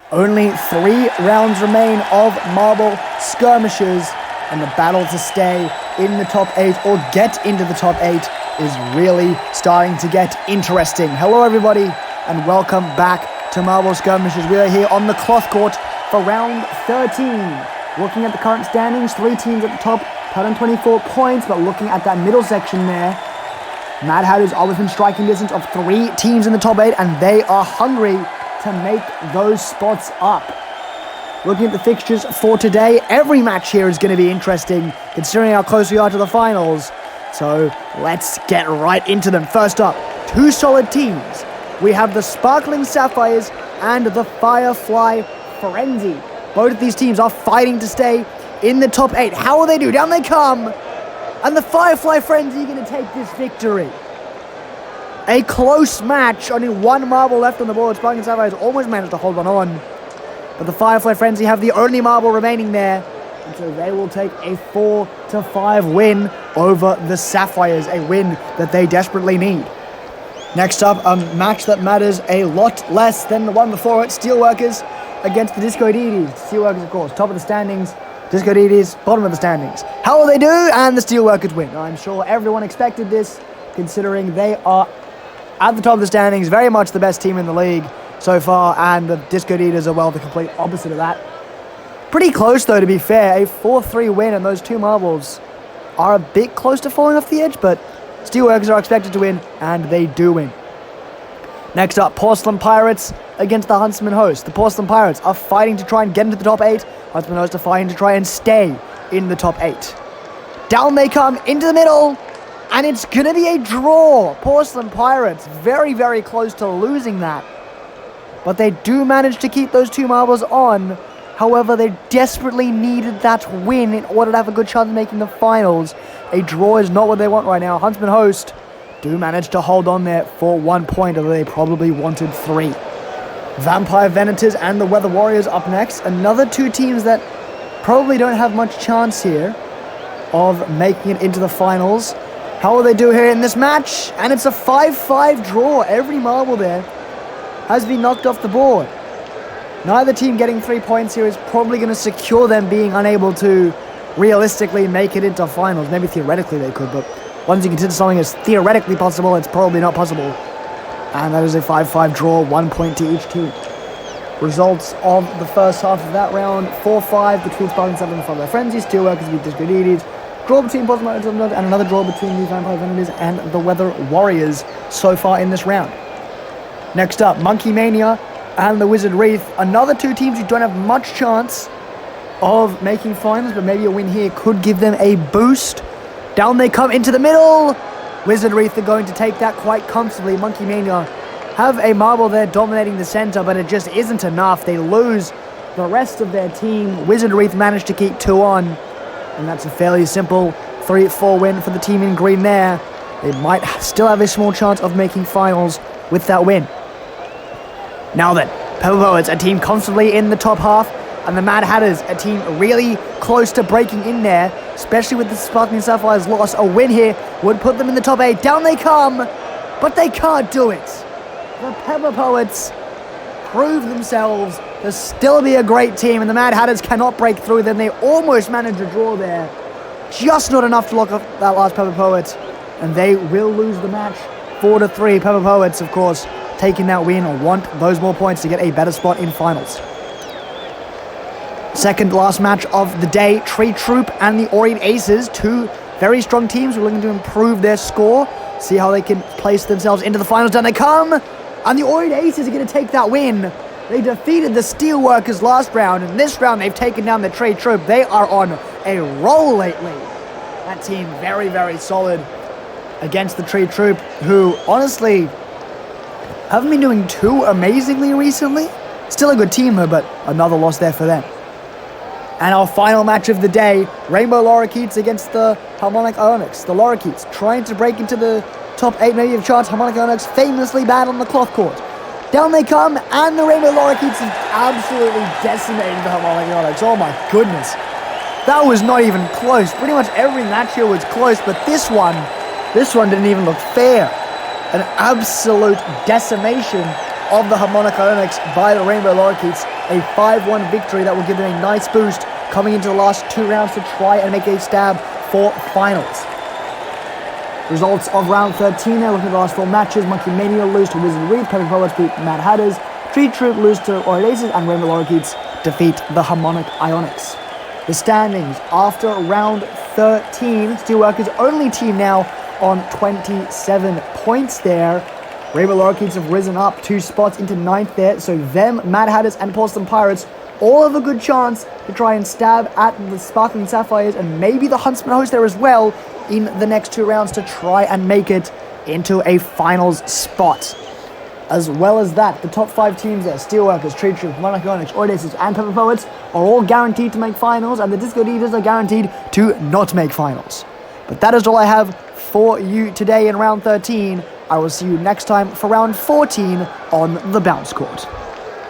Only 3 rounds remain of Marble Skirmishers, and the battle to stay in the top 8 or get into the top 8 is really starting to get interesting. Hello everybody, and welcome back to Marble Skirmishers. We are here on the cloth court for round 13. Looking at the current standings, 3 teams at the top, 124 points, but looking at that middle section there, Mad Hatters are within striking distance of 3 teams in the top 8, and they are hungry to make those spots up. Looking at the fixtures for today, every match here is going to be interesting considering how close we are to the finals. So let's get right into them. First up, 2 solid teams. We have the Sparkling Sapphires and the Firefly Frenzy. Both of these teams are fighting to stay in the top 8. How will they do? Down they come. And the Firefly Frenzy are going to take this victory. A close match, only 1 marble left on the board. Sparkling Sapphires almost managed to hold one on. But the Firefly Frenzy have the only marble remaining there. And so they will take a 4-5 win over the Sapphires. A win that they desperately need. Next up, a match that matters a lot less than the one before it. Steelworkers against the Disco Deities. Steelworkers, of course, top of the standings. Disco Deities, bottom of the standings. How will they do? And the Steelworkers win. I'm sure everyone expected this, considering they are at the top of the standings, very much the best team in the league so far, and the Disco Deities are, well, the complete opposite of that. Pretty close, though, to be fair. A 4-3 win, and those 2 marbles are a bit close to falling off the edge, but Steelworkers are expected to win, and they do win. Next up, Porcelain Pirates against the Huntsman Host. The Porcelain Pirates are fighting to try and get into the top 8. Huntsman Host are fighting to try and stay in the top 8. Down they come, into the middle, and it's going to be a draw. Porcelain Pirates very, very close to losing that. But they do manage to keep those 2 marbles on. However, they desperately needed that win in order to have a good chance of making the finals. A draw is not what they want right now. Huntsman Host do manage to hold on there for 1 point, although they probably wanted 3. Vampire Venators and the Weather Warriors up next. Another 2 teams that probably don't have much chance here of making it into the finals. How will they do here in this match? And it's a 5-5 draw. Every marble there has been knocked off the board. Neither team getting 3 points here is probably going to secure them being unable to realistically make it into finals. Maybe theoretically they could, but once you consider something as theoretically possible, it's probably not possible. And that is a 5-5 draw, 1 point to each team. Results of the first half of that round: 4-5 between Sparkling Sapphires and Firefly Frenzy. Steelworkers beat Disco Deities. Draw between Porcelain Pirates and another draw between the Vampire Venators and the Weather Warriors so far in this round. Next up, Monkey Mania and the Wizard Wreath. Another 2 teams who don't have much chance of making finals, but maybe a win here could give them a boost. Down they come into the middle. Wizard Wreath are going to take that quite comfortably. Monkey Mania have a marble there dominating the center, but it just isn't enough. They lose the rest of their team. Wizard Wreath managed to keep 2 on, and that's a fairly simple 3-4 win for the team in green there. They might still have a small chance of making finals with that win. Now then, Pepper Poets, a team constantly in the top half, and the Mad Hatters, a team really close to breaking in there, especially with the Sparkling Sapphires loss. A win here would put them in the top 8. Down they come, but they can't do it. The Pepper Poets prove themselves to still be a great team, and the Mad Hatters cannot break through them. They almost managed a draw there. Just not enough to lock off that last Pepper Poet, and they will lose the match 4-3. Pepper Poets, of course, taking that win, want those more points to get a better spot in finals. Second last match of the day, Tree Troop and the Orient Aces, 2 very strong teams who are looking to improve their score, see how they can place themselves into the finals. Down they come, and the Orient Aces are going to take that win. They defeated the Steelworkers last round, and this round they've taken down the Tree Troop. They are on a roll lately. That team very, very solid against the Tree Troop, who honestly haven't been doing too amazingly recently. Still a good team though, but another loss there for them. And our final match of the day, Rainbow Lorikeets against the Harmonic Onyx. The Lorikeets trying to break into the top 8 maybe of charts. Harmonic Onyx famously bad on the cloth court. Down they come, and the Rainbow Lorikeets have absolutely decimated the Harmonic Onyx. Oh my goodness. That was not even close. Pretty much every match here was close, but this one didn't even look fair. An absolute decimation of the Harmonic Onyx by the Rainbow Lorikeets. a 5-1 victory that will give them a nice boost coming into the last 2 rounds to try and make a stab for finals. Results of round 13 there, looking at the last 4 matches. Monkey Mania lose to Wizard Reef, Perfect Poets beat Mad Hatters, Tree Troop lose to Oridaces, and Rainbow Lorikeets defeat the Harmonic Ionics. The standings after round 13, Steelworkers only team now on 27 points there. Rainbow Lorikeets have risen up 2 spots into 9th there, so them, Mad Hatters, and Porcelain Pirates all have a good chance to try and stab at the Sparkling Sapphires and maybe the Huntsman Host there as well in the next 2 rounds to try and make it into a finals spot. As well as that, the top 5 teams there, Steelworkers, Tree Troop, Harmonic Ionics, Oridaces, and Pepper Poets, are all guaranteed to make finals, and the Disco Eaters are guaranteed to not make finals. But that is all I have for you today in round 13. I will see you next time for round 14 on the Bounce Court.